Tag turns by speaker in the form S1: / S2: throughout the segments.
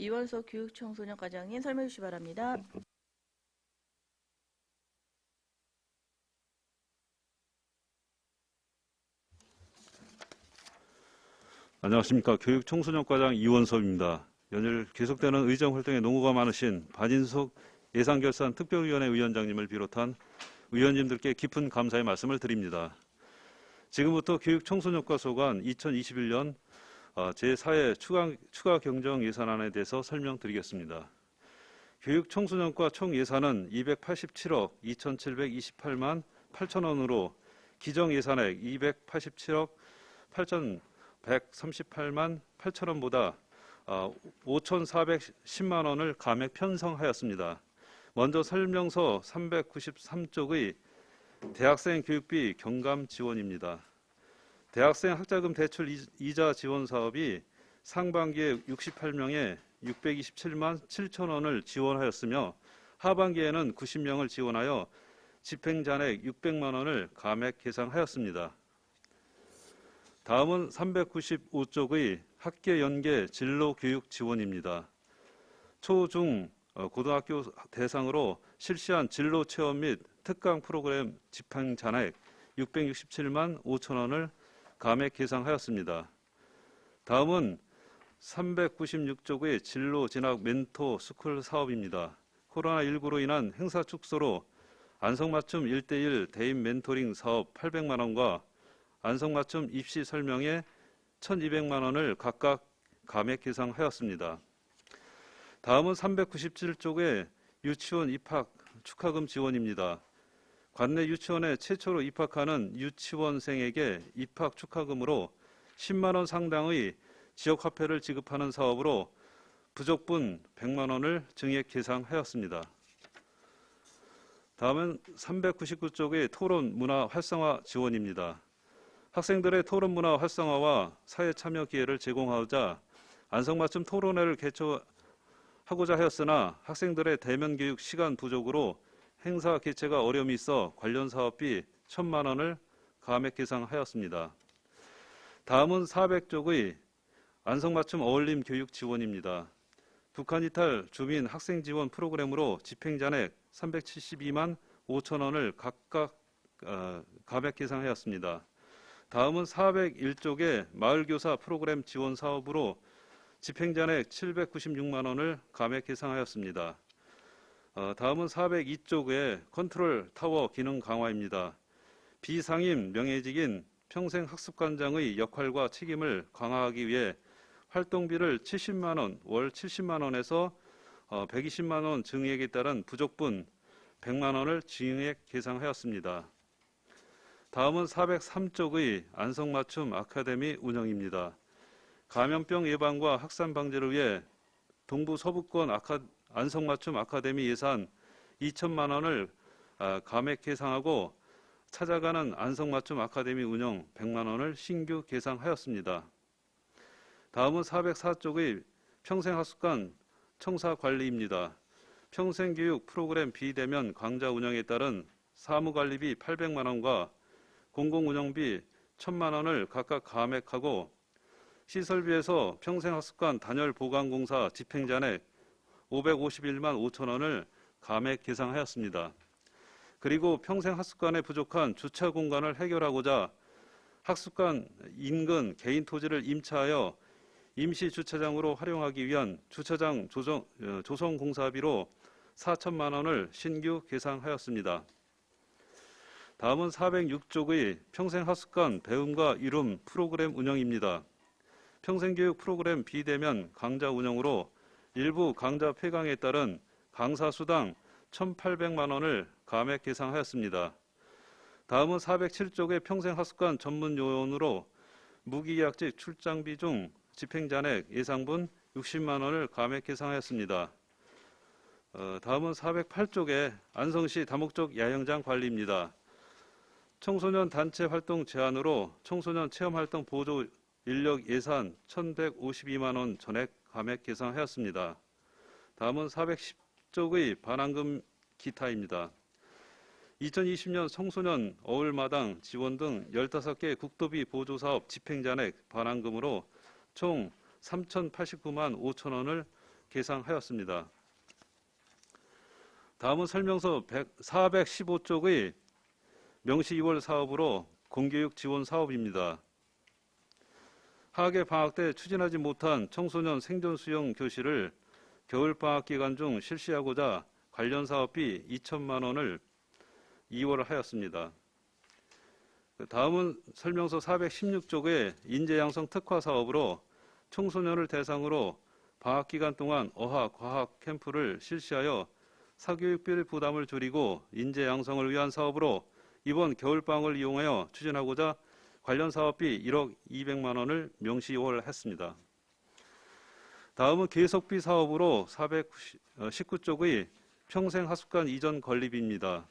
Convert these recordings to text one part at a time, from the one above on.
S1: 이원석 교육청소년과장님 설명해 주시기 바랍니다.
S2: 안녕하십니까. 교육청소년과장 이원섭입니다. 연일 계속되는 의정활동에 농후가 많으신 반인석 예산결산 특별위원회 위원장님을 비롯한 의원님들께 깊은 감사의 말씀을 드립니다. 지금부터 교육청소년과 소관 2021년 제4회 추가 경정 예산안에 대해서 설명드리겠습니다. 교육청소년과 총 예산은 287억 2,728만 8천원으로 기정 예산액 287억 8,138만 8천원보다 5,410만 원을 감액 편성하였습니다. 먼저 설명서 393쪽의 대학생 교육비 경감 지원입니다. 대학생 학자금 대출 이자 지원 사업이 상반기에 68명에 627만 7천 원을 지원하였으며 하반기에는 90명을 지원하여 집행잔액 600만 원을 감액 계상하였습니다. 다음은 395쪽의 학계 연계 진로 교육 지원입니다. 초, 중, 고등학교 대상으로 실시한 진로 체험 및 특강 프로그램 집행 잔액 667만 5천 원을 감액 계상하였습니다. 다음은 396쪽의 진로 진학 멘토 스쿨 사업입니다. 코로나19로 인한 행사 축소로 안성맞춤 1:1 대인 멘토링 사업 800만 원과 안성맞춤 입시 설명회 1,200만 원을 각각 감액 계상하였습니다. 다음은 397쪽의 유치원 입학 축하금 지원입니다. 관내 유치원에 최초로 입학하는 유치원생에게 입학 축하금으로 10만 원 상당의 지역화폐를 지급하는 사업으로 부족분 100만 원을 증액 계상하였습니다. 다음은 399쪽의 토론 문화 활성화 지원입니다. 학생들의 토론 문화 활성화와 사회 참여 기회를 제공하고자 안성맞춤 토론회를 개최하고자 하였으나 학생들의 대면 교육 시간 부족으로 행사 개최가 어려움이 있어 관련 사업비 1,000만 원을 감액 계상하였습니다. 다음은 400쪽의 안성맞춤 어울림 교육 지원입니다. 북한 이탈 주민 학생 지원 프로그램으로 집행잔액 372만 5천 원을 각각 감액 계상하였습니다. 다음은 401쪽의 마을교사 프로그램 지원 사업으로 집행잔액 796만 원을 감액 계상하였습니다. 다음은 402쪽의 컨트롤 타워 기능 강화입니다. 비상임 명예직인 평생학습관장의 역할과 책임을 강화하기 위해 활동비를 70만 원, 월 70만 원에서 120만 원 증액에 따른 부족분 100만 원을 증액 계상하였습니다. 다음은 403쪽의 안성맞춤 아카데미 운영입니다. 감염병 예방과 확산 방지를 위해 동부 서부권 안성맞춤 아카데미 예산 2천만 원을 감액 계상하고 찾아가는 안성맞춤 아카데미 운영 100만 원을 신규 계상하였습니다. 다음은 404쪽의 평생학습관 청사관리입니다. 평생교육 프로그램 비대면 강좌 운영에 따른 사무관리비 800만 원과 공공운영비 1,000만 원을 각각 감액하고 시설비에서 평생학습관 단열보강공사 집행잔액 551만 5천 원을 감액 계상하였습니다. 그리고 평생학습관에 부족한 주차 공간을 해결하고자 학습관 인근 개인 토지를 임차하여 임시주차장으로 활용하기 위한 주차장 조성 공사비로 4천만 원을 신규 계상하였습니다. 다음은 406쪽의 평생학습관 배움과 이룸 프로그램 운영입니다. 평생교육 프로그램 비대면 강좌 운영으로 일부 강좌 폐강에 따른 강사 수당 1,800만 원을 감액 계상하였습니다. 다음은 407쪽의 평생학습관 전문 요원으로 무기계약직 출장비 중 집행잔액 예상분 60만 원을 감액 계상하였습니다. 다음은 408쪽의 안성시 다목적 야영장 관리입니다. 청소년 단체 활동 제한으로 청소년 체험활동 보조 인력 예산 1,152만 원 전액 감액 계상하였습니다. 다음은 410쪽의 반환금 기타입니다. 2020년 청소년 어울마당 지원 등 15개 국도비 보조사업 집행잔액 반환금으로 총 3,089만 5천 원을 개상하였습니다. 다음은 설명서 415쪽의 명시 2월 사업으로 공교육 지원 사업입니다. 하계 방학 때 추진하지 못한 청소년 생존 수영 교실을 겨울 방학 기간 중 실시하고자 관련 사업비 2천만 원을 2월을 하였습니다. 다음은 설명서 416쪽의 인재양성 특화 사업으로 청소년을 대상으로 방학 기간 동안 어학, 과학 캠프를 실시하여 사교육비 부담을 줄이고 인재 양성을 위한 사업으로 이번 겨울방학을 이용하여 추진하고자 관련 사업비 1억 200만 원을 명시했습니다. 다음은 계속비 사업으로 419쪽의 평생학습관 이전 건립입니다.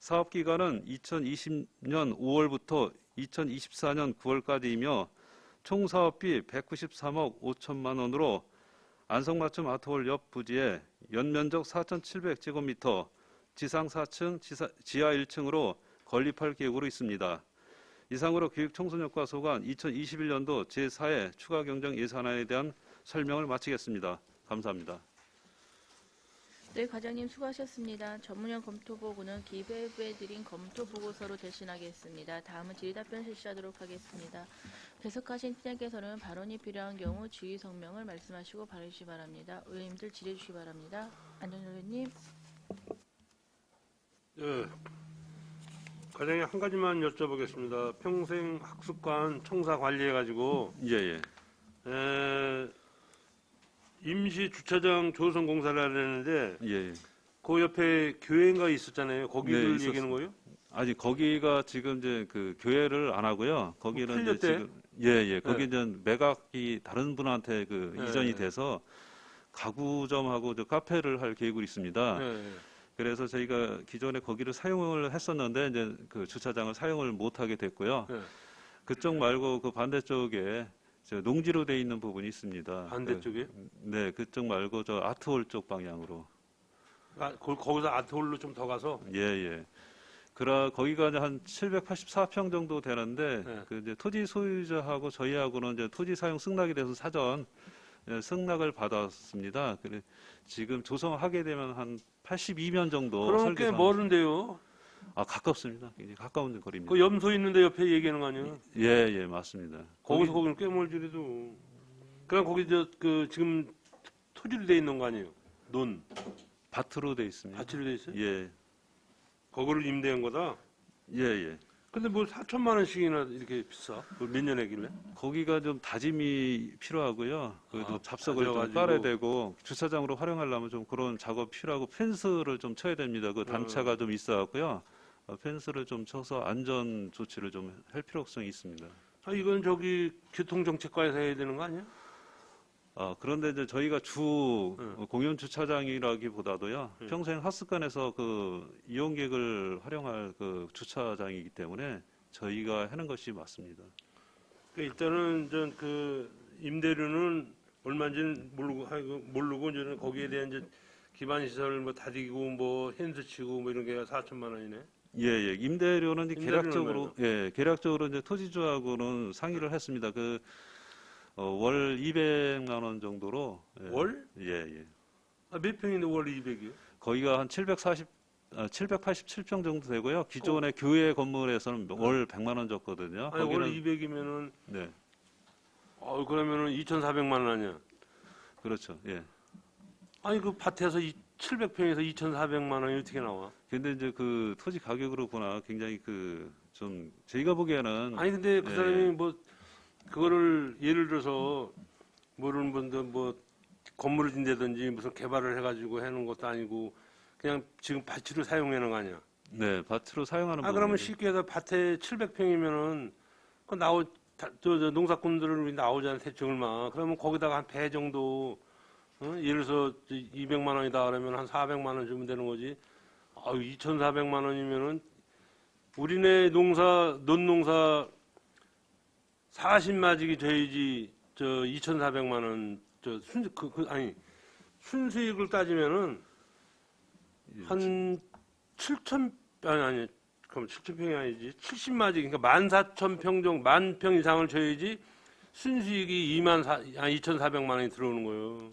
S2: 사업기간은 2020년 5월부터 2024년 9월까지이며 총 사업비 193억 5천만 원으로 안성맞춤 아트홀 옆 부지에 연면적 4,700제곱미터, 지상 4층, 지하 1층으로 건립할 계획으로 있습니다. 이상으로 교육청소년과 소관 2021년도 제4회 추가 경정 예산안에 대한 설명을 마치겠습니다. 감사합니다.
S1: 네, 과장님 수고하셨습니다. 전문위원 검토보고는 기재부에 드린 검토보고서로 대신하겠습니다. 다음은 질의답변 실시하도록 하겠습니다. 배석하신 팀장께서는 발언이 필요한 경우 주의 성명을 말씀하시고 발언주시기 바랍니다. 의원님들 질의해 주시기 바랍니다. 안정열 의원님.
S3: 예, 과장님 한 가지만 여쭤보겠습니다. 평생학습관 청사 관리해가지고
S2: 예.
S3: 임시 주차장 조성 공사를 하려는데
S2: 예.
S3: 그 옆에 교회가 있었잖아요. 거기를
S2: 네,
S3: 얘기하는 거예요?
S2: 아니 거기가 지금 이제 그 교회를 안 하고요. 거기는 이제
S3: 풀렸대?
S2: 지금 거기 이제 매각이 다른 분한테 그
S3: 네.
S2: 이전이 돼서 가구점하고 저 카페를 할 계획이 있습니다.
S3: 네.
S2: 그래서 저희가 기존에 거기를 사용을 했었는데 이제 그 주차장을 사용을 못 하게 됐고요.
S3: 네.
S2: 그쪽 말고 그 반대쪽에 저 농지로 돼 있는 부분이 있습니다.
S3: 반대쪽에?
S2: 네, 그쪽 말고 저 아트홀 쪽 방향으로.
S3: 거기서 아트홀로 좀 더 가서?
S2: 예. 거기가 이제 한 784평 정도 되는데
S3: 네.
S2: 그 이제 토지 소유자하고 저희하고는 이제 토지 사용 승낙에 대해서 사전 승낙을 받았습니다. 그래 지금 조성하게 되면 한 82면 정도
S3: 그럼 꽤 멀은데요?
S2: 가깝습니다. 굉장히 가까운 거리입니다.
S3: 그 염소 있는데 옆에 얘기하는 거 아니에요?
S2: 예, 맞습니다.
S3: 거기는 꽤 멀지라도. 그럼 거기 지금 토지로 돼 있는 거 아니에요?
S2: 밭으로 돼 있습니다.
S3: 밭으로 돼 있어요?
S2: 예.
S3: 거기를 임대한 거다?
S2: 예.
S3: 근데 뭐 4천만 원씩이나 이렇게 비싸? 몇 년 했길래?
S2: 거기가 좀 다짐이 필요하고요. 그래도 잡석을 좀
S3: 다져가지고.
S2: 깔아야 되고 주차장으로 활용하려면 좀 그런 작업 필요하고 펜스를 좀 쳐야 됩니다. 그 단차가 좀 있어갖고요. 펜스를 좀 쳐서 안전 조치를 좀 할 필요성이 있습니다.
S3: 이건 교통정책과에서 해야 되는 거 아니야?
S2: 그런데 이제 저희가 주
S3: 네.
S2: 공연 주차장이라기보다도요.
S3: 네.
S2: 평생 학습관에서 그 이용객을 활용할 그 주차장이기 때문에 저희가 하는 것이 맞습니다.
S3: 일단은 그 임대료는 얼마인지는 모르고 이제 거기에 대한 이제 기반 시설 뭐 다지고 뭐 핸스 치고 뭐 이런 게 4천만 원이네.
S2: 예. 임대료는 이제
S3: 임대료는
S2: 계략적으로 이제 토지주하고는 상의를 했습니다. 월 200만 원 정도로.
S3: 월?
S2: 예.
S3: 몇 평인데 월 200이요?
S2: 거기가 한 787평 정도 되고요. 기존의 교회 건물에서는 월 100만 원 줬거든요.
S3: 아니 월 200이면은
S2: 네.
S3: 그러면은 2,400만 원 아니야?
S2: 그렇죠. 예.
S3: 아니 그 밭에서 700평에서 2,400만 원이 어떻게 나와?
S2: 근데 이제 그 토지 가격으로 보나 굉장히 좀 저희가 보기에는
S3: 아니 근데 그
S2: 예.
S3: 사람이 뭐 그거를 예를 들어서 모르는 분들 뭐 건물을 짓는다든지 무슨 개발을 해가지고 해놓은 것도 아니고 그냥 지금 밭으로 사용하는 거 아니야?
S2: 네, 밭으로 사용하는
S3: 그러면
S2: 부분이죠.
S3: 쉽게 해서 밭에 700평이면은 그 저 농사꾼들을 나오잖아 대충 얼마. 그러면 거기다가 한 배 정도 예를 들어서 200만 원이다 그러면 한 400만 원 주면 되는 거지. 2,400만 원이면은 우리네 논농사 40마직이 돼야지 2,400만 원 순수익을 따지면은 한 7천 아니 그럼 7,000평이 아니지 70마직 그러니까 14,000평 정도 10,000평 이상을 줘야지 순수익이 2,400만 원이 들어오는 거예요.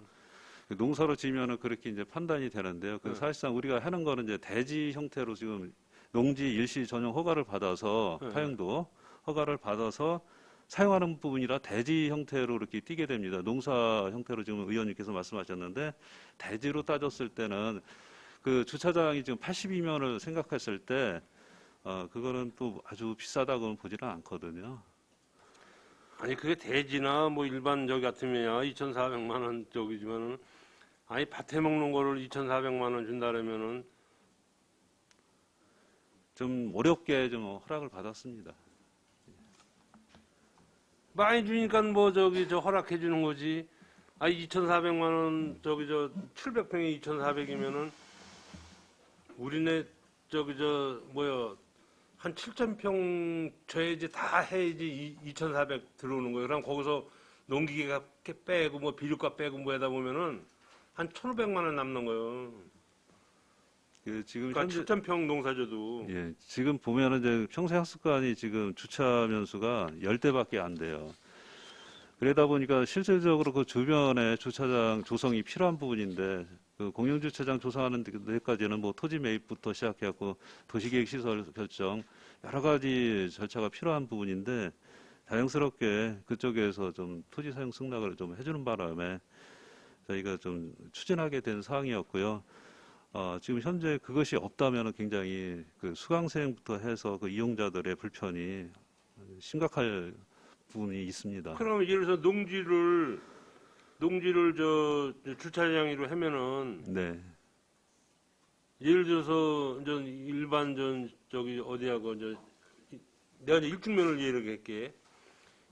S2: 그 농사로 지면은 그렇게 이제 판단이 되는데요. 그
S3: 네.
S2: 사실상 우리가 하는 거는 이제 대지 형태로 지금 농지 일시 전용 허가를 받아서
S3: 네.
S2: 파용도 허가를 받아서 사용하는 부분이라 대지 형태로 이렇게 띄게 됩니다. 농사 형태로 지금 의원님께서 말씀하셨는데 대지로 따졌을 때는 그 주차장이 지금 82면을 생각했을 때 그거는 또 아주 비싸다고는 보지는 않거든요.
S3: 아니 그게 대지나 뭐 일반 저기 같으면야 2,400만 원 저기지만은 아니 밭에 먹는 거를 2,400만 원 준다라면은
S2: 좀 어렵게 좀 허락을 받았습니다.
S3: 많이 주니까 뭐 저기 저 허락해 주는 거지. 아 2,400만 원 저기 저 700평에 2,400이면은 우리네 저기 저 뭐야 한 7,000평 줘야지 다 해야지 2,400 들어오는 거예요. 그럼 거기서 농기계가 빼고 뭐 비료값 빼고 뭐 하다 보면은 한 1,500만 원 남는 거예요.
S2: 그 지금
S3: 그러니까
S2: 현재
S3: 7,000평 농사져도
S2: 예, 지금 보면은 이제 평생학습관이 지금 주차 면수가 10대밖에 안 돼요. 그러다 보니까 실질적으로 그 주변에 주차장 조성이 필요한 부분인데 그 공영주차장 조성하는 데까지는 뭐 토지 매입부터 시작해갖고 도시계획 시설 결정 여러 가지 절차가 필요한 부분인데 자연스럽게 그쪽에서 좀 토지 사용 승낙을 좀 해주는 바람에 저희가 좀 추진하게 된 사항이었고요. 지금 현재 그것이 없다면 굉장히 그 수강생부터 해서 그 이용자들의 불편이 심각할 부분이 있습니다.
S3: 그럼 예를 들어서 농지를 저 주차장으로 하면은
S2: 네,
S3: 예를 들어서 저 일반 저기 어디하고 내가 이제 일중면을 예를 할게.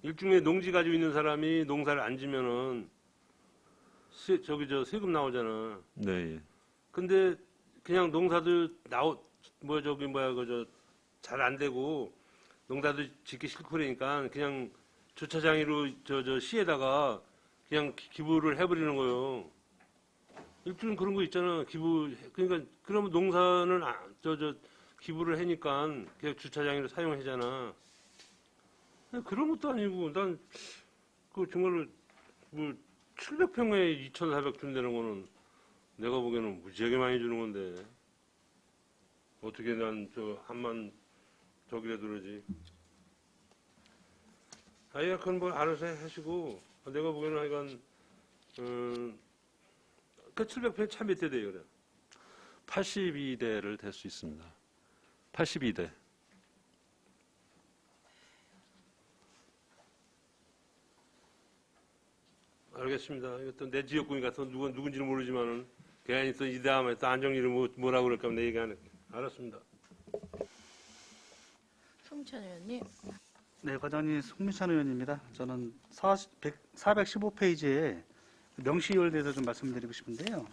S3: 일중면 농지 가지고 있는 사람이 농사를 안 지면은 저기 저 세금 나오잖아.
S2: 네, 예.
S3: 근데 그냥 농사도 뭐 저기 뭐야 그저 잘 안 되고 농사도 짓기 싫고 그러니까 그냥 주차장으로 저 시에다가 그냥 기부를 해버리는 거예요. 일종의 그런 거 있잖아. 그러니까 그러면 농사는 기부를 하니까 그냥 주차장으로 사용하잖아. 그런 것도 아니고 난 그 정말로 뭐 700평에 2,400 준다는 거는 내가 보기에는 무지하게 많이 주는 건데 어떻게 난 저 한만 저기라도 그러지. 아예 그건 뭐 알아서 하시고 내가 보기에는 하여간 그 700평 차 몇 대 돼요 그래.
S2: 82대를 댈 수 있습니다. 82대.
S3: 알겠습니다. 이것도 내 지역구니까 또 누군지는 모르지만은 괜히 또 이 다음에 또 안정일을 뭐라고 그럴까 내 얘기 안 할게. 알았습니다.
S1: 송찬 의원님.
S4: 네, 과장님 송민찬 의원입니다. 저는 415페이지에 명시효에 대해서 좀 말씀드리고 싶은데요.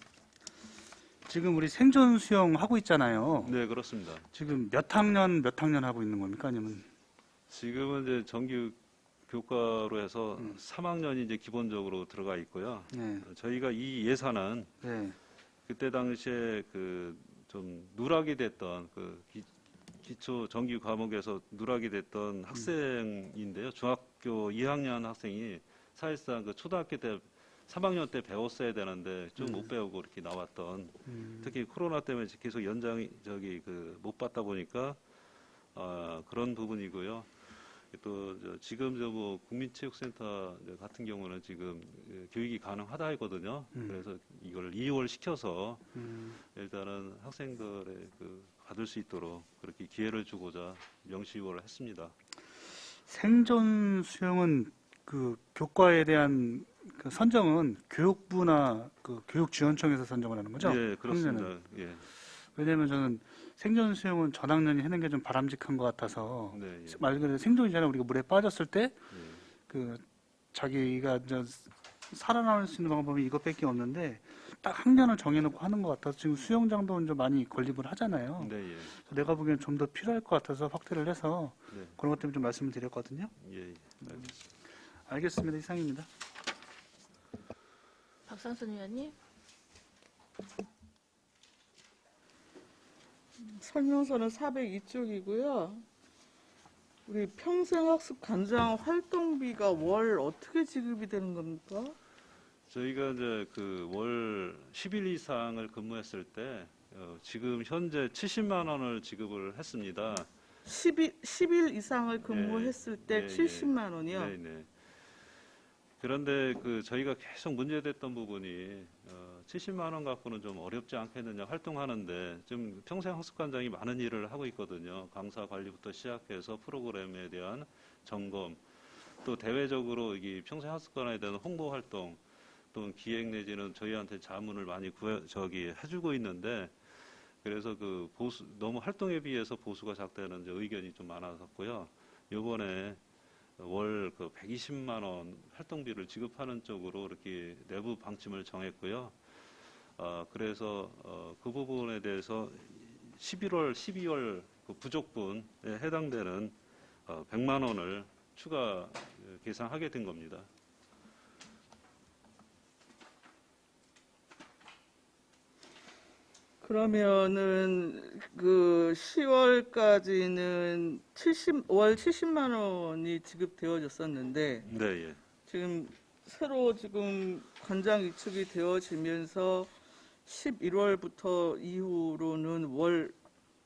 S4: 지금 우리 생존 수용 하고 있잖아요.
S2: 네, 그렇습니다.
S4: 지금 몇 학년 하고 있는 겁니까? 아니면
S2: 지금은 이제 정규 교과로 해서 3학년이 이제 기본적으로 들어가 있고요.
S4: 네,
S2: 저희가 이 예산은
S4: 네,
S2: 그때 당시에 그 좀 누락이 됐던 그 기초 정규 과목에서 누락이 됐던 학생인데요. 중학교 2학년 학생이 사실상 그 초등학교 때 3학년 때 배웠어야 되는데 좀 못 배우고 이렇게 나왔던 특히 코로나 때문에 계속 연장이 못 받다 보니까 그런 부분이고요. 또 지금 뭐 국민체육센터 같은 경우는 지금 교육이 가능하다 했거든요. 그래서 이걸 2월 시켜서 일단은 학생들의 받을 수 있도록 그렇게 기회를 주고자 명시유월을 했습니다.
S4: 생존 수용은 그 교과에 대한 그 선정은 교육부나 그 교육지원청에서 선정을 하는 거죠?
S2: 예, 그렇습니다.
S4: 학년은.
S2: 예,
S4: 왜냐하면 저는 생존 수용은 전 학년이 하는 게 좀 바람직한 것 같아서
S2: 네, 예,
S4: 말 그대로 생존이잖아요. 우리가 물에 빠졌을 때
S2: 예.
S4: 그 자기가 살아남을 수 있는 방법이 이것밖에 없는데 딱 학년을 정해놓고 하는 것 같아서 지금 수영장도 좀 많이 건립을 하잖아요.
S2: 네, 예,
S4: 내가 보기엔 좀 더 필요할 것 같아서 확대를 해서
S2: 네,
S4: 그런 것 때문에 좀 말씀을 드렸거든요.
S2: 예, 예.
S4: 알겠습니다. 이상입니다.
S1: 박상순 의원님.
S5: 설명서는 402쪽이고요. 우리 평생학습 관장 활동비가 월 어떻게 지급이 되는 겁니까?
S2: 저희가 이제 그 월 10일 이상을 근무했을 때 지금 현재 70만 원을 지급을 했습니다.
S5: 10일 이상을 근무했을 때
S2: 예,
S5: 70만 원이요.
S2: 네네. 그런데 그 저희가 계속 문제됐던 부분이 70만 원 갖고는 좀 어렵지 않겠느냐 활동하는데 좀 평생 학습관장이 많은 일을 하고 있거든요. 강사 관리부터 시작해서 프로그램에 대한 점검, 또 대외적으로 이 평생 학습관에 대한 홍보 활동, 또 기획 내지는 저희한테 자문을 많이 해주고 있는데 그래서 그 보수 너무 활동에 비해서 보수가 작다는 이제 의견이 좀 많았었고요. 이번에 월 그 120만 원 활동비를 지급하는 쪽으로 이렇게 내부 방침을 정했고요. 그래서 그 부분에 대해서 11월, 12월 그 부족분에 해당되는 100만 원을 추가 계상하게 된 겁니다.
S5: 그러면은 그 10월까지는 월 70만 원이 지급되어졌었는데
S2: 네, 예.
S5: 지금 새로 지금 관장 위축이 되어지면서 11월부터 이후로는 월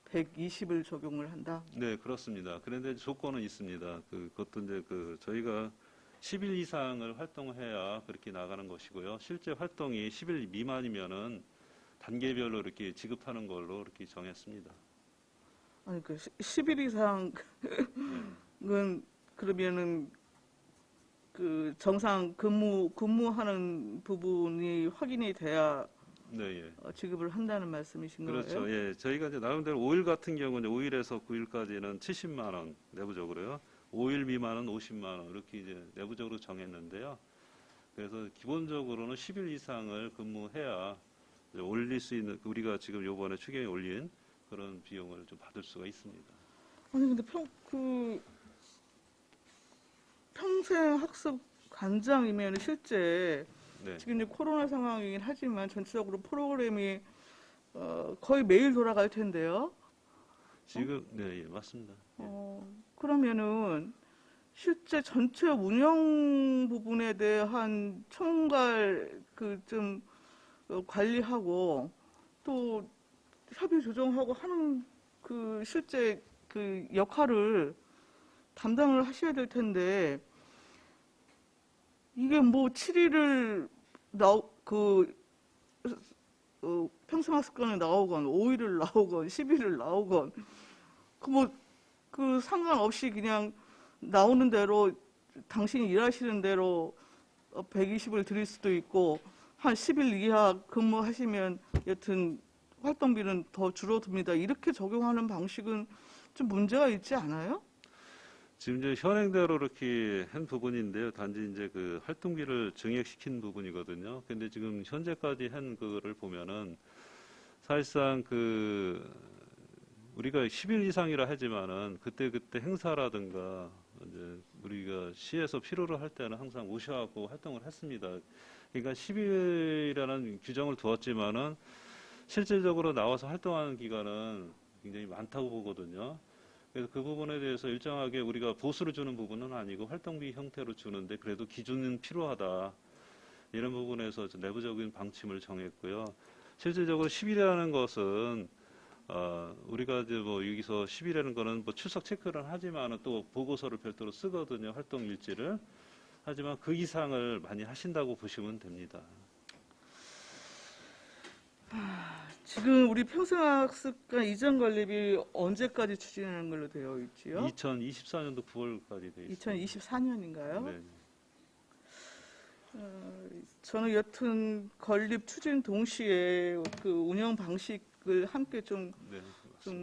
S5: 120을 적용을 한다.
S2: 네, 그렇습니다. 그런데 조건은 있습니다. 그것도 이제 저희가 10일 이상을 활동해야 그렇게 나가는 것이고요. 실제 활동이 10일 미만이면은 단계별로 이렇게 지급하는 걸로 이렇게 정했습니다.
S5: 아니 그 10일 이상은 그러면은 그 정상 근무하는 부분이 확인이 돼야
S2: 네, 예.
S5: 지급을 한다는 말씀이신
S2: 그렇죠.
S5: 거예요?
S2: 예. 저희가 이제 나름대로 5일 같은 경우는 5일에서 9일까지는 70만 원 내부적으로요. 5일 미만은 50만 원 이렇게 이제 내부적으로 정했는데요. 그래서 기본적으로는 10일 이상을 근무해야 이제 올릴 수 있는 우리가 지금 요번에 추경에 올린 그런 비용을 좀 받을 수가 있습니다.
S5: 아니 근데 평생 학습 관장이면 실제
S2: 네.
S5: 지금 이제 코로나 상황이긴 하지만 전체적으로 프로그램이 거의 매일 돌아갈 텐데요.
S2: 지금 네, 예, 맞습니다. 예.
S5: 그러면은 실제 전체 운영 부분에 대한 총괄 좀 관리하고 또 협의 조정하고 하는 그 실제 그 역할을 담당을 하셔야 될 텐데 이게 뭐 7일을 평생학습관에 나오건 5일을 나오건 10일을 나오건 그 상관없이 그냥 나오는 대로 당신이 일하시는 대로 120을 드릴 수도 있고 한 10일 이하 근무하시면 여튼 활동비는 더 줄어듭니다. 이렇게 적용하는 방식은 좀 문제가 있지 않아요?
S2: 지금 이제 현행대로 이렇게 한 부분인데요. 단지 이제 그 활동비를 증액시킨 부분이거든요. 근데 지금 현재까지 한 그거를 보면은 사실상 우리가 10일 이상이라 하지만은 그때 행사라든가 이제 우리가 시에서 필요로 할 때는 항상 오셔갖고 활동을 했습니다. 그러니까 10일이라는 규정을 두었지만은 실질적으로 나와서 활동하는 기간은 굉장히 많다고 보거든요. 그래서 그 부분에 대해서 일정하게 우리가 보수를 주는 부분은 아니고 활동비 형태로 주는데 그래도 기준은 필요하다. 이런 부분에서 내부적인 방침을 정했고요. 실질적으로 10일이라는 것은 우리가 이제 뭐 여기서 10일이라는 거는 뭐 출석 체크를 하지만 또 보고서를 별도로 쓰거든요. 활동 일지를. 하지만 그 이상을 많이 하신다고 보시면 됩니다.
S5: 지금 우리 평생학습관 이전 관리비 언제까지 추진하는 걸로 되어 있지요?
S2: 2024년도 9월까지 되어 있습니다.
S5: 2024년인가요?
S2: 네.
S5: 저는 여튼 건립 추진 동시에 그 운영 방식을 함께 좀
S2: 네.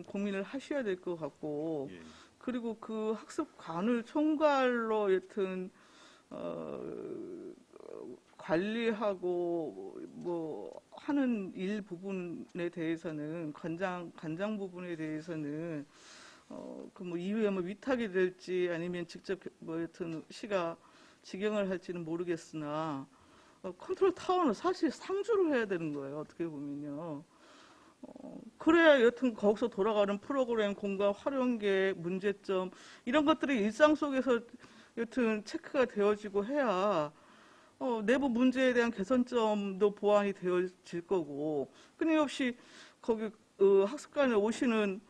S5: 고민을 하셔야 될 것 같고
S2: 예.
S5: 그리고 그 학습관을 총괄로 여튼 관리하고 뭐 하는 일 부분에 대해서는 관장 부분에 대해서는 그 뭐 이후에 뭐 위탁이 될지 아니면 직접 뭐 여튼 시가 직영을 할지는 모르겠으나 컨트롤 타워는 사실 상주를 해야 되는 거예요. 어떻게 보면요. 그래야 여튼 거기서 돌아가는 프로그램 공간 활용 계획 문제점 이런 것들이 일상 속에서 여튼 체크가 되어지고 해야 내부 문제에 대한 개선점도 보완이 되어질 거고 끊임없이 거기 학습관에 오시는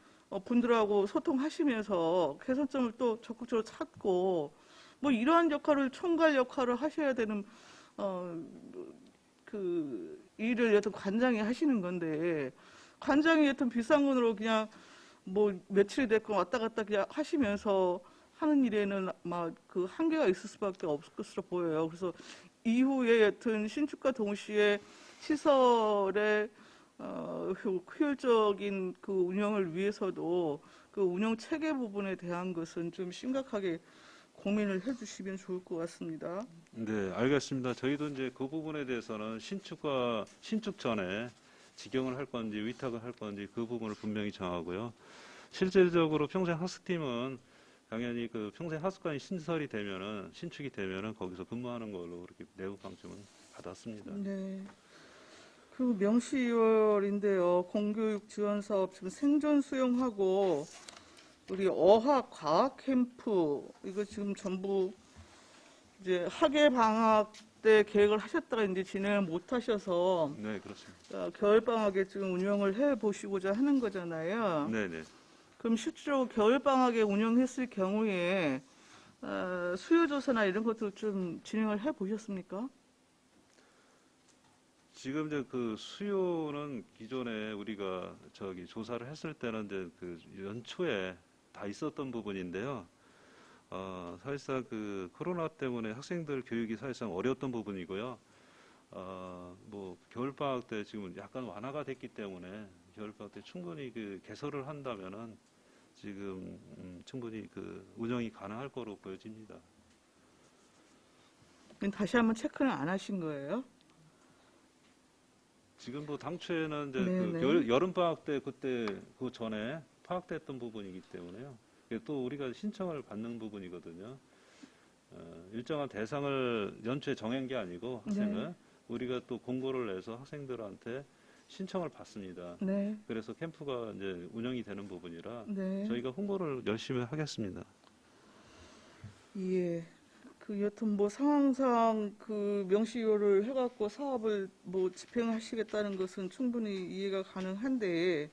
S5: 분들하고 소통하시면서 개선점을 또 적극적으로 찾고 뭐 이러한 역할을 총괄 역할을 하셔야 되는 그 일을 여튼 관장이 하시는 건데 관장이 여튼 비상근으로 그냥 뭐 며칠이 됐건 왔다 갔다 그냥 하시면서 하는 일에는 막 그 한계가 있을 수밖에 없을 것으로 보여요. 그래서 이후에 여튼 신축과 동시에 시설의 효율적인 그 운영을 위해서도 그 운영 체계 부분에 대한 것은 좀 심각하게 고민을 해주시면 좋을 것 같습니다.
S2: 네, 알겠습니다. 저희도 이제 그 부분에 대해서는 신축 전에 직영을 할 건지 위탁을 할 건지 그 부분을 분명히 정하고요. 실질적으로 평생 학습팀은 당연히 그 평생 학습관이 신설이 되면은 신축이 되면은 거기서 근무하는 걸로 그렇게 내부 방침은 받았습니다.
S5: 네. 그리고 명시월인데요. 공교육 지원 사업 지금 생존 수용하고 우리 어학 과학 캠프 이거 지금 전부 이제 학예 방학 때 계획을 하셨다가 이제 진행을 못 하셔서
S2: 네, 그렇습니다.
S5: 겨울 방학에 지금 운영을 해 보시고자 하는 거잖아요.
S2: 네, 네.
S5: 그럼 실제로 겨울 방학에 운영했을 경우에 수요 조사나 이런 것도 좀 진행을 해 보셨습니까?
S2: 지금 이제 그 수요는 기존에 우리가 저기 조사를 했을 때는 이제 그 연초에 다 있었던 부분인데요. 사실상 그 코로나 때문에 학생들 교육이 사실상 어려웠던 부분이고요. 뭐 겨울방학 때 지금 약간 완화가 됐기 때문에 겨울방학 때 충분히 그 개설을 한다면은 지금 충분히 그 운영이 가능할 거로 보여집니다.
S5: 그럼 다시 한번 체크는 안 하신 거예요?
S2: 지금 뭐 당초에는 이제
S5: 네네.
S2: 그 여름방학 때 그때 그 전에 파악됐던 부분이기 때문에요. 이게 또 우리가 신청을 받는 부분이거든요. 일정한 대상을 연초에 정한 게 아니고 학생은
S5: 네.
S2: 우리가 또 공고를 내서 학생들한테 신청을 받습니다.
S5: 네.
S2: 그래서 캠프가 이제 운영이 되는 부분이라
S5: 네.
S2: 저희가 홍보를 열심히 하겠습니다.
S5: 예. 그 여튼 뭐 상황상 그 명시효를 해갖고 사업을 뭐 집행하시겠다는 것은 충분히 이해가 가능한데,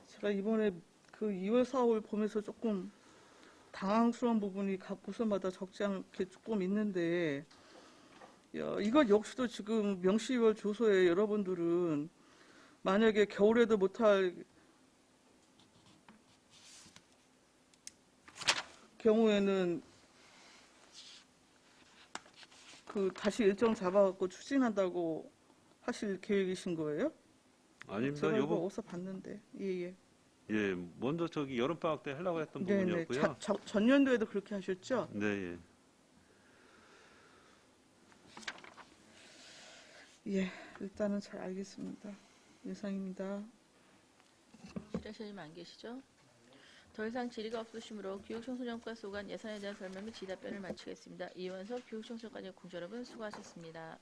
S5: 제가 이번에 그 2월 사업을 보면서 조금 당황스러운 부분이 각 부서마다 적지 않게 조금 있는데, 이것 역시도 지금 명시효 조서에 여러분들은 만약에 겨울에도 못할 경우에는 그 다시 일정 잡아갖고 추진한다고 하실 계획이신 거예요?
S2: 아닙니다.
S5: 제가 이거
S2: 요거
S5: 어디서 봤는데. 예예.
S2: 예, 먼저 저기 여름방학 때 하려고 했던
S5: 네네.
S2: 부분이었고요.
S5: 전년도에도 그렇게 하셨죠?
S2: 네, 예.
S5: 예. 일단은 잘 알겠습니다. 이상입니다.
S1: 실장실님 안 계시죠? 더 이상 질의가 없으시므로 교육청소년과 소관 예산에 대한 설명 및 질의답변을 마치겠습니다. 이원석 교육청소년과의 공조 여러분 수고하셨습니다.